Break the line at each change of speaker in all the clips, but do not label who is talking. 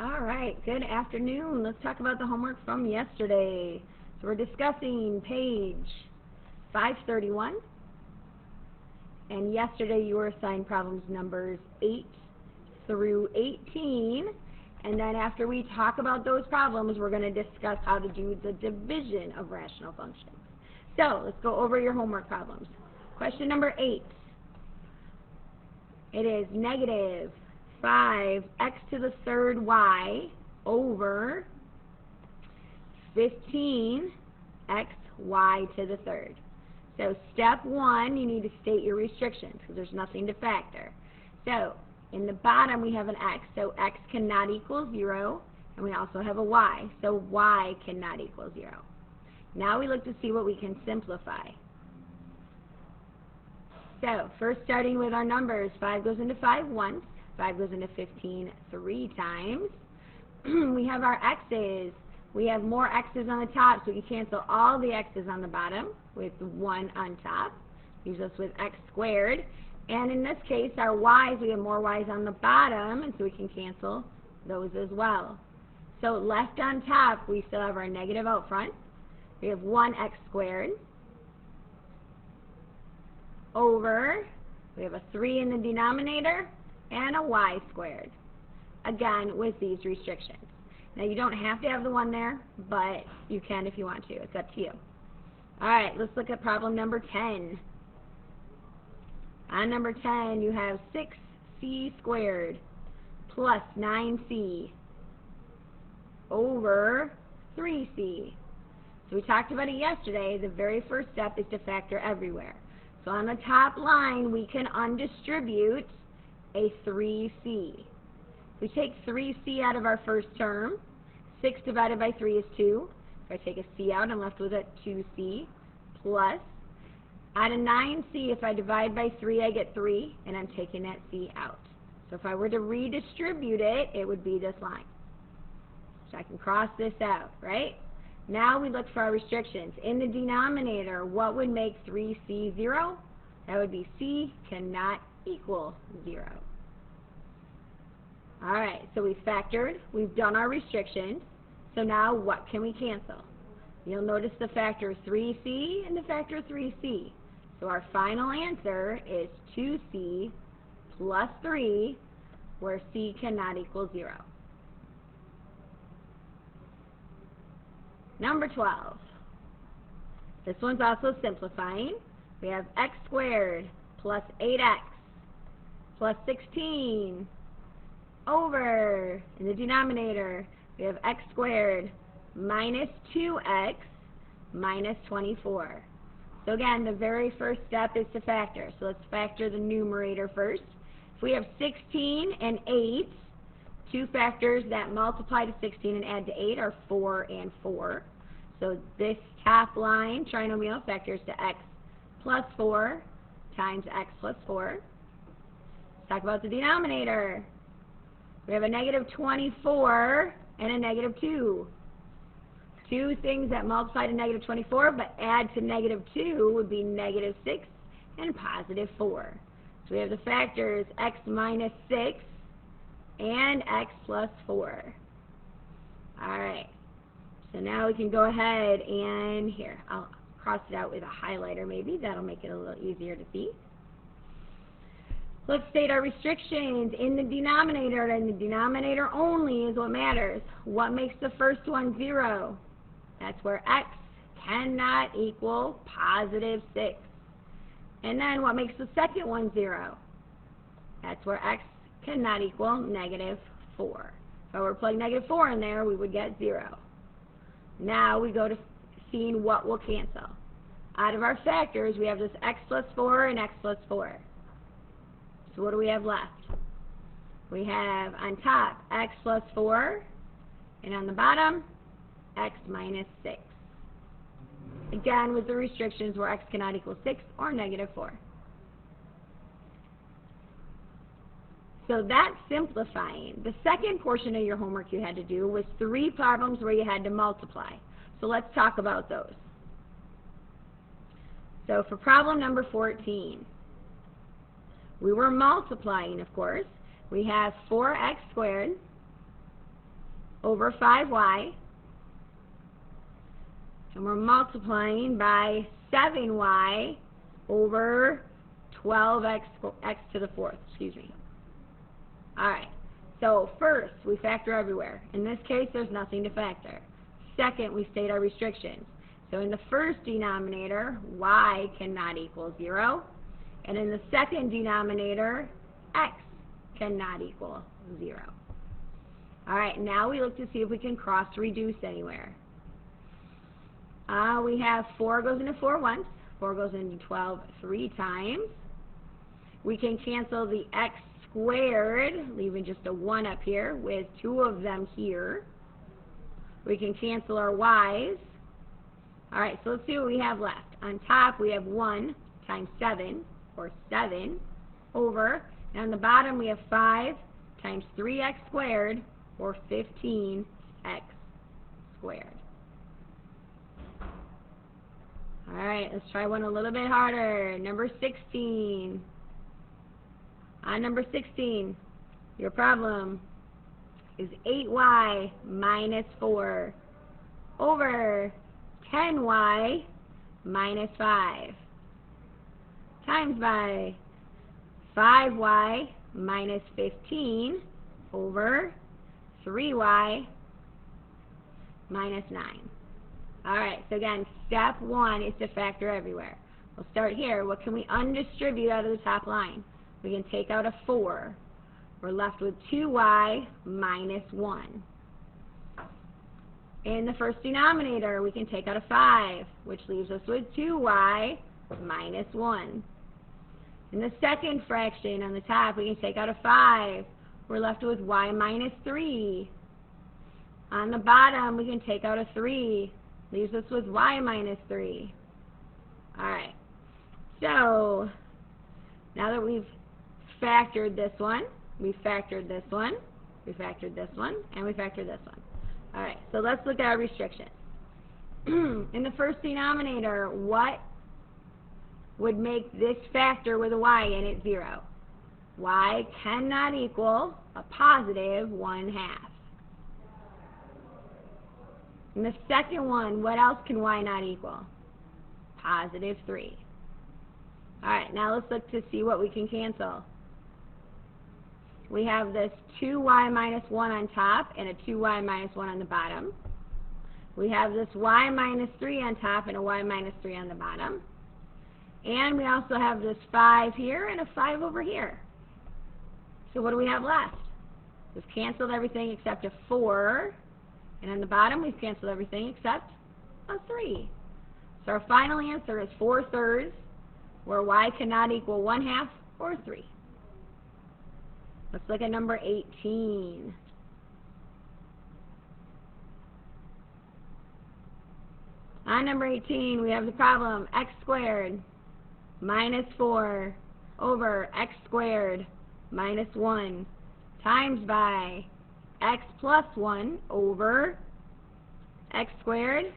All right, good afternoon. Let's talk about the homework from yesterday. So we're discussing page 531. And yesterday you were assigned problems numbers 8 through 18. And then after we talk about those problems, we're going to discuss how to do the division of rational functions. So let's go over your homework problems. Question number 8. It is negative 5x to the third y over 15xy to the third. So step 1, you need to state your restrictions because there's nothing to factor. So in the bottom we have an x, so x cannot equal 0, and we also have a y, so y cannot equal 0. Now we look to see what we can simplify. So first starting with our numbers, 5 goes into 5 once. 5 goes into 15 3 times. We have our x's. We have more x's on the top, so we can cancel all the x's on the bottom with 1 on top. Leaves us with x squared. And in this case, our y's, we have more y's on the bottom, and so we can cancel those as well. So left on top, we still have our negative out front. We have 1x squared over, we have a 3 in the denominator, and a y squared, again with these restrictions. Now you don't have to have the 1 there, but you can if you want to. It's up to you. Alright, let's look at problem number 10. On number 10 you have 6c squared plus 9c over 3c. So we talked about it yesterday. The very first step is to factor everywhere. So on the top line we can undistribute a 3c. If we take 3c out of our first term, 6 divided by 3 is 2. If I take a c out, I'm left with a 2c plus, out of 9c, if I divide by 3, I get 3, and I'm taking that c out. So if I were to redistribute it, it would be this line. So I can cross this out, right? Now we look for our restrictions. In the denominator, what would make 3c 0? That would be c cannot equal 0. Alright, so we've factored, we've done our restrictions, so now what can we cancel? You'll notice the factor 3c and the factor 3c. So our final answer is 2c plus 3, where c cannot equal 0. Number 12. This one's also simplifying. We have x squared plus 8x plus 16 over, in the denominator, we have x squared minus 2x minus 24. So again, the very first step is to factor. So let's factor the numerator first. If we have 16 and 8, two factors that multiply to 16 and add to 8 are 4 and 4. So this top line, trinomial, factors to x plus 4 times x plus 4. Let's talk about the denominator. We have a negative 24 and a negative 2. Two things that multiply to negative 24 but add to negative 2 would be negative 6 and positive 4. So we have the factors x minus 6 and x plus 4. Alright, so now we can go ahead and here, I'll cross it out with a highlighter maybe. That'll make it a little easier to see. Let's state our restrictions in the denominator, and the denominator only is what matters. What makes the first one 0? That's where x cannot equal positive 6. And then what makes the second one 0? That's where x cannot equal negative 4. If I were to plug negative 4 in there, we would get 0. Now we go to seeing what will cancel. Out of our factors, we have this x plus 4 and x plus 4. So what do we have left? We have on top x plus 4, and on the bottom x minus 6. Again, with the restrictions where x cannot equal 6 or negative 4. So that's simplifying. The second portion of your homework you had to do was 3 problems where you had to multiply. So let's talk about those. So for problem number 14, we were multiplying, of course. We have 4x squared over 5y. And we're multiplying by 7y over 12x to the fourth, excuse me. Alright, so first, we factor everywhere. In this case, there's nothing to factor. Second, we state our restrictions. So in the first denominator, y cannot equal 0. And in the second denominator, x cannot equal 0. Alright, now we look to see if we can cross-reduce anywhere. We have 4 goes into 4 once. 4 goes into 12 3 times. We can cancel the x squared, leaving just a 1 up here, with 2 of them here. We can cancel our y's. Alright, so let's see what we have left. On top, we have 1 times 7, or 7, over. And on the bottom, we have 5 times 3x squared, or 15x squared. Alright, let's try one a little bit harder. Number 16. On number 16, your problem is 8y minus 4 over 10y minus 5 times by 5y minus 15 over 3y minus 9. Alright, so again, step 1 is to factor everywhere. We'll start here. What can we undistribute out of the top line? We can take out a 4. We're left with 2y minus 1. In the first denominator, we can take out a 5, which leaves us with 2y minus 1. In the second fraction on the top, we can take out a 5. We're left with y minus 3. On the bottom, we can take out a 3. Leaves us with y minus 3. Alright, so now that we've factored this one, we factored this one, we factored this one, and we factored this one. Alright, so let's look at our restrictions. In the first denominator, what would make this factor with a y in it 0? Y cannot equal a positive 1/2. In the second one, what else can y not equal? Positive 3. Alright, now let's look to see what we can cancel. We have this 2y minus 1 on top and a 2y minus 1 on the bottom. We have this y minus 3 on top and a y minus 3 on the bottom. And we also have this 5 here and a 5 over here. So what do we have left? We've canceled everything except a 4. And on the bottom, we've canceled everything except a 3. So our final answer is 4/3, where y cannot equal 1/2 or 3. Let's look at number 18. On number 18, we have the problem x squared minus 4 over x squared minus 1 times by x plus 1 over x squared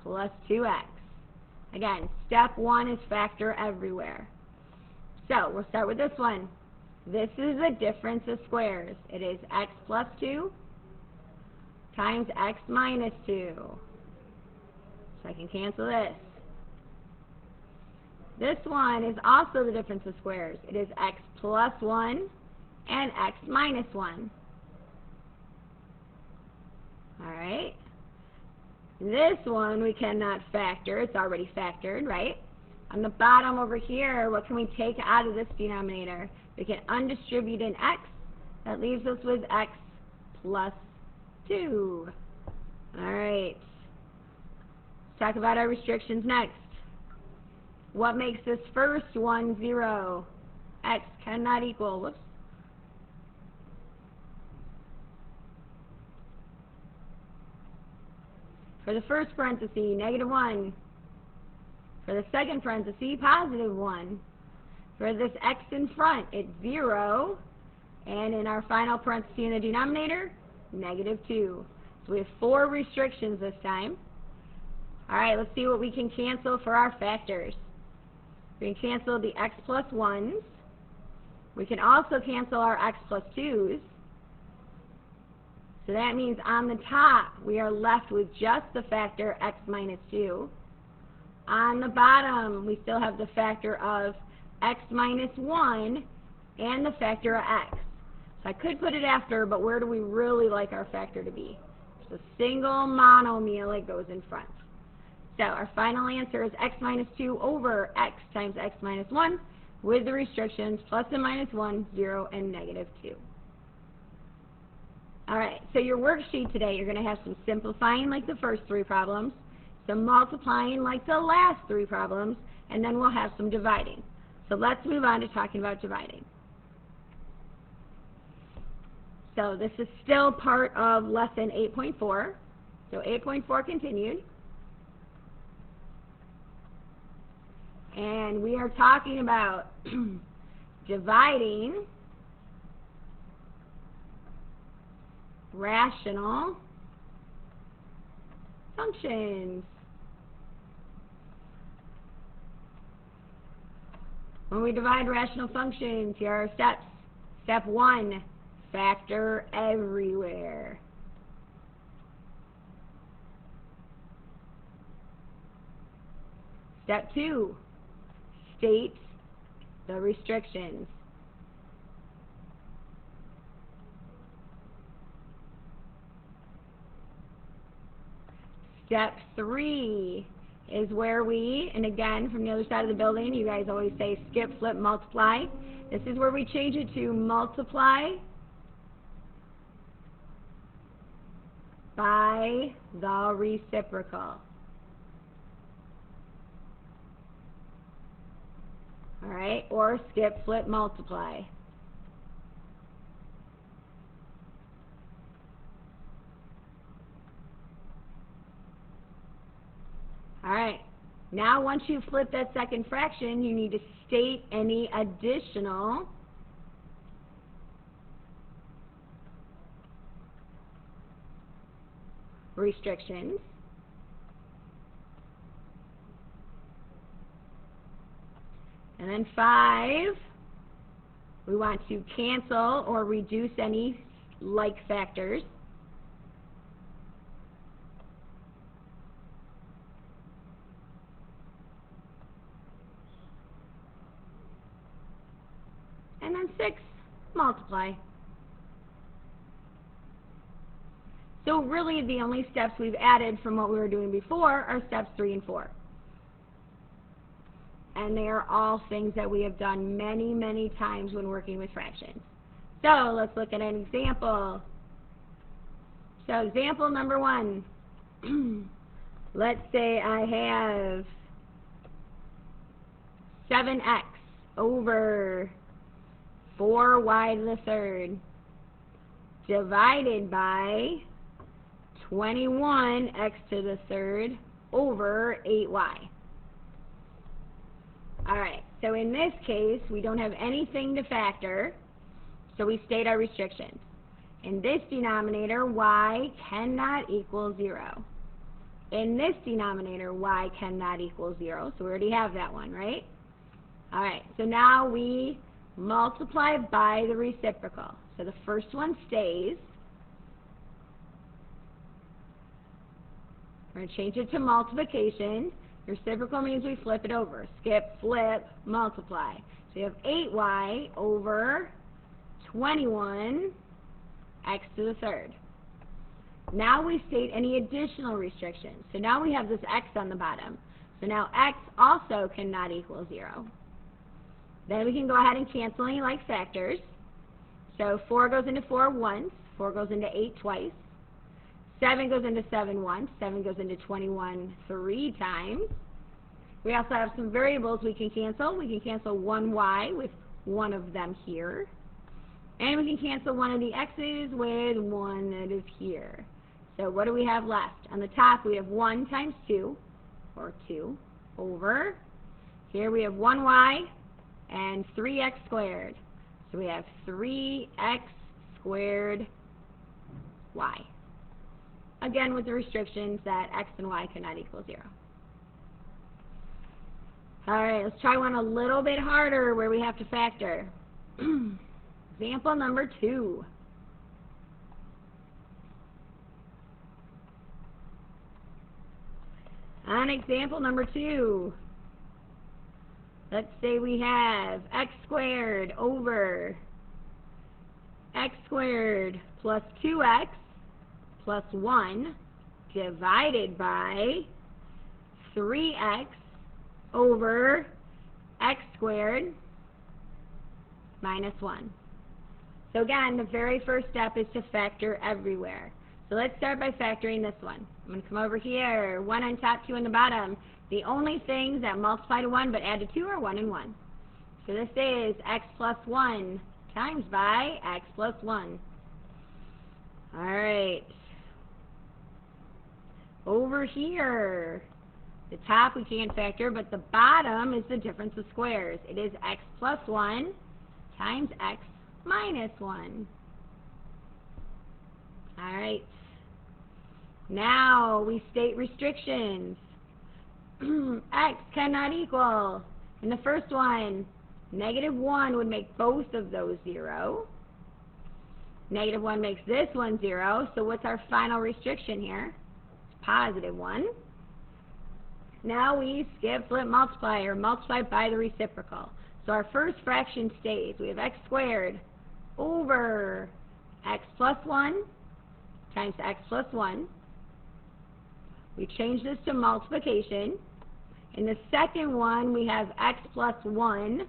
plus 2x. Again, step 1 is factor everywhere. So we'll start with this one. This is a difference of squares. It is x plus 2 times x minus 2. So I can cancel this. This one is also the difference of squares. It is x plus 1 and x minus 1. Alright. This one we cannot factor. It's already factored, right? On the bottom over here, what can we take out of this denominator? We can undistribute an x. That leaves us with x plus 2. Alright. Let's talk about our restrictions next. What makes this first one 0? X cannot equal, whoops. For the first parenthesis, -1. For the second parenthesis, +1. For this x in front, it's 0. And in our final parenthesis in the denominator, -2. So we have 4 restrictions this time. Alright, let's see what we can cancel for our factors. We can cancel the x plus 1s. We can also cancel our x plus 2s. So that means on the top, we are left with just the factor x minus 2. On the bottom, we still have the factor of x minus 1 and the factor of x. So I could put it after, but where do we really like our factor to be? It's a single monomial, it goes in front. So our final answer is x minus 2 over x times x minus 1 with the restrictions plus and minus 1, 0, and negative 2. Alright, so your worksheet today, you're going to have some simplifying like the first 3 problems, some multiplying like the last 3 problems, and then we'll have some dividing. So let's move on to talking about dividing. So this is still part of lesson 8.4. So 8.4 continued. And we are talking about dividing rational functions. When we divide rational functions, here are steps. Step 1, factor everywhere. Step 2, state the restrictions. Step 3 is where we, and again from the other side of the building, you guys always say skip, flip, multiply. This is where we change it to multiply by the reciprocal. Alright, or skip, flip, multiply. Alright, now once you flip that second fraction, you need to state any additional restrictions. And then 5, we want to cancel or reduce any like factors. And then 6, multiply. So really the only steps we've added from what we were doing before are steps 3 and 4. And they are all things that we have done many, many times when working with fractions. So let's look at an example. So example number 1. Let's say I have 7x over 4y to the third divided by 21x to the third over 8y. Alright, so in this case, we don't have anything to factor, so we state our restrictions. In this denominator, y cannot equal 0. In this denominator, y cannot equal 0, so we already have that one, right? Alright, so now we multiply by the reciprocal. So the first one stays. We're going to change it to multiplication. Reciprocal means we flip it over. Skip, flip, multiply. So you have 8y over 21x to the third. Now we state any additional restrictions. So now we have this x on the bottom. So now x also cannot equal 0. Then we can go ahead and cancel any like factors. So 4 goes into 4 once. 4 goes into 8 twice. 7 goes into 7 once. 7 goes into 21 3 times. We also have some variables we can cancel. We can cancel 1y with one of them here. And we can cancel one of the x's with one that is here. So what do we have left? On the top we have 1 times 2, or 2, over. Here we have 1y and 3x squared. So we have 3x squared y. Again with the restrictions that x and y cannot equal 0. Alright, let's try one a little bit harder where we have to factor. Example number 2. On example number 2, let's say we have x squared over x squared plus 2x plus 1 divided by 3x over x squared minus 1. So again, the very first step is to factor everywhere. So let's start by factoring this one. I'm going to come over here, 1 on top, 2 on the bottom. The only things that multiply to 1 but add to 2 are 1 and 1. So this is x plus 1 times by x plus 1. Alright. Over here, the top we can't factor, but the bottom is the difference of squares. It is x plus 1 times x minus 1. Alright. Now we state restrictions. X cannot equal. In the first one, -1 would make both of those 0. -1 makes this one 0. So what's our final restriction here? +1. Now we skip, flip, multiply, or multiply by the reciprocal. So our first fraction stays. We have x squared over x plus 1 times x plus 1. We change this to multiplication. In the second one, we have x plus 1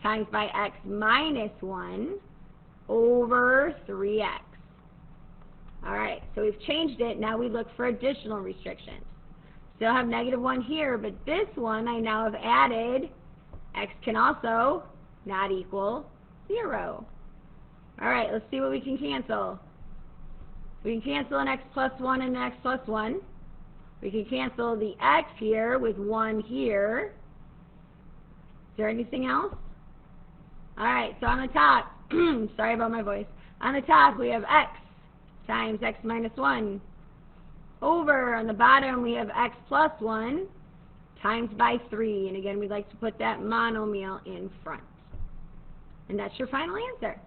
times by x minus 1 over 3x. Alright, so we've changed it. Now we look for additional restrictions. Still have -1 here, but this one I now have added. X can also not equal 0. Alright, let's see what we can cancel. We can cancel an x plus 1 and an x plus 1. We can cancel the x here with 1 here. Is there anything else? Alright, so on the top, sorry about my voice. On the top we have x times x minus 1. Over on the bottom we have x plus 1 times by 3. And again, we'd like to put that monomial in front. And that's your final answer.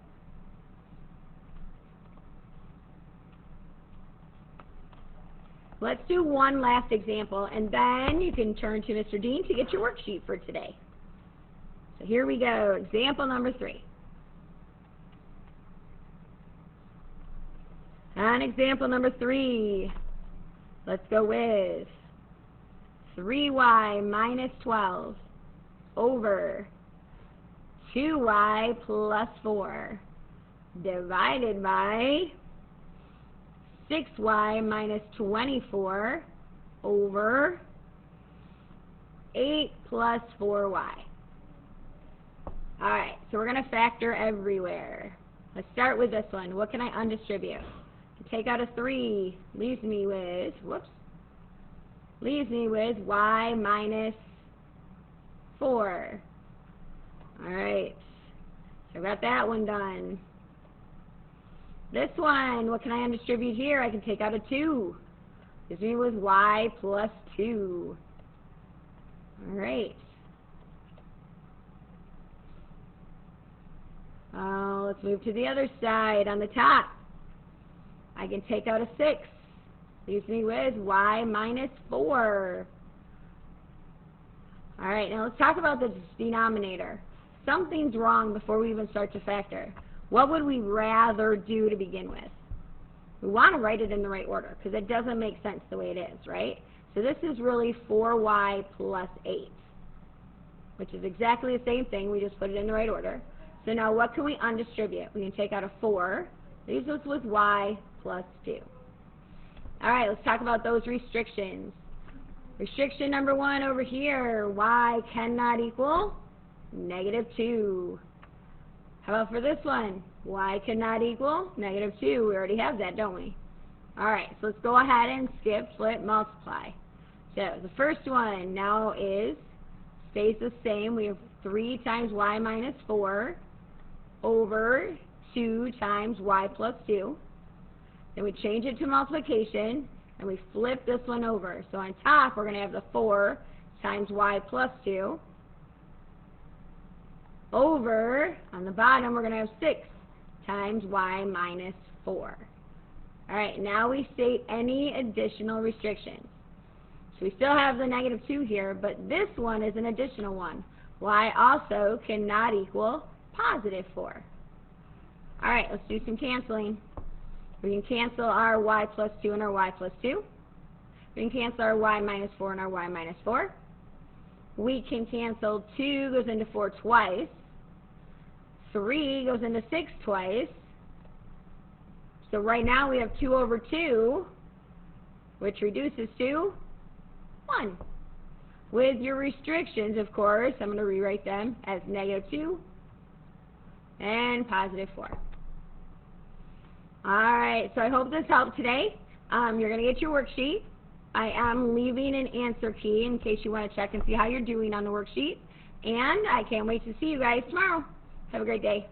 Let's do one last example, and then you can turn to Mr. Dean to get your worksheet for today. So here we go, example number 3. On example number 3, let's go with 3y minus 12 over 2y plus 4 divided by 6y minus 24 over 8 plus 4y. Alright, so we're going to factor everywhere. Let's start with this one. What can I undistribute? Take out a 3, leaves me with, y minus 4. Alright, so I got that one done. This one, what can I undistribute here? I can take out a 2. Leaves me with y plus 2. Alright. Let's move to the other side. On the top, I can take out a 6. Leaves me with y minus 4. Alright, now let's talk about the denominator. Something's wrong before we even start to factor. What would we rather do to begin with? We want to write it in the right order because it doesn't make sense the way it is, right? So this is really 4y plus 8, which is exactly the same thing. We just put it in the right order. So now what can we undistribute? We can take out a 4. Leaves us with y plus 2. Alright, let's talk about those restrictions. Restriction number 1 over here, y cannot equal -2. How about for this one? Y cannot equal -2. We already have that, don't we? Alright, so let's go ahead and skip, flip, multiply. So the first one now stays the same. We have 3 times y minus 4 over 2 times y plus 2. Then we change it to multiplication, and we flip this one over. So on top, we're going to have the 4 times y plus 2 over, on the bottom, we're going to have 6 times y minus 4. Alright, now we state any additional restrictions. So we still have the negative 2 here, but this one is an additional one. Y also cannot equal positive 4. Alright, let's do some canceling. We can cancel our y plus 2 and our y plus 2. We can cancel our y minus 4 and our y minus 4. We can cancel 2 goes into 4 twice. 3 goes into 6 twice. So right now we have 2 over 2, which reduces to 1. With your restrictions, of course, I'm going to rewrite them as negative 2 and positive 4. Alright, so I hope this helped today. You're going to get your worksheet. I am leaving an answer key in case you want to check and see how you're doing on the worksheet. And I can't wait to see you guys tomorrow. Have a great day.